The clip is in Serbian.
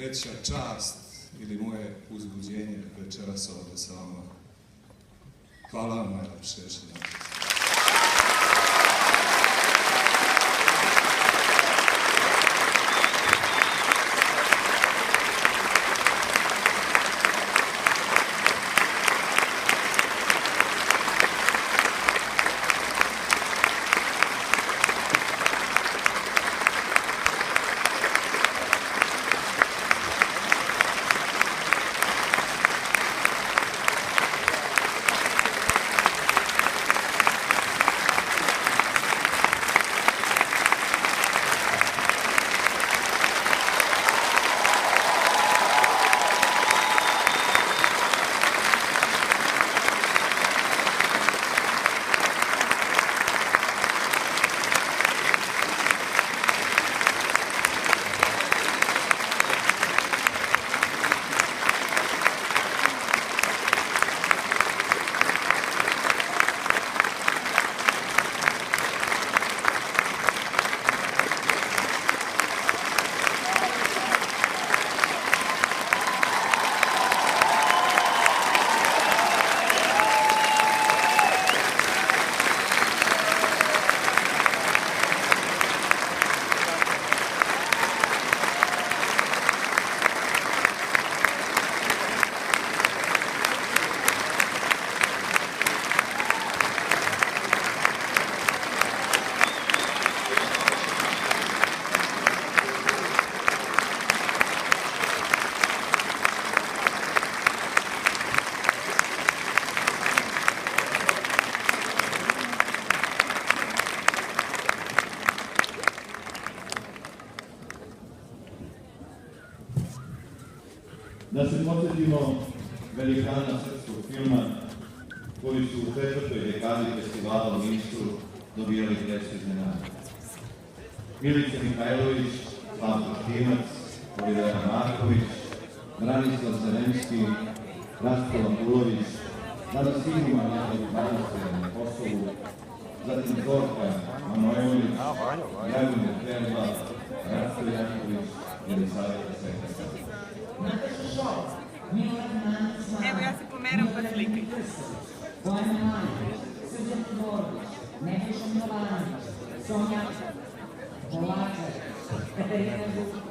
veća čast ili moje uzbuđenje večeras ovde sa vama. Hvala vam najlepše još jedan. Da se podsjetimo velikana srpskog filma koji su u 4. dekadi festivala u Minsktu dobijali treću iznenadu. Milica Mihajlović, Slavko Štimac, Olivera Marković, Branislav Zaremski, Rastko Lampulović, danas Sigma Njegov Manastir na Kosovu, zatim Zorka Manojlović, Dragomir Terva, Rastko Janković i Elisaveta Sekasa. Evo, ja se pomeram pa slikaj. Bojana Manje, Srđan Tvorbić, Nebojša Milanović, Sonja Polačar, Katarina Vukić,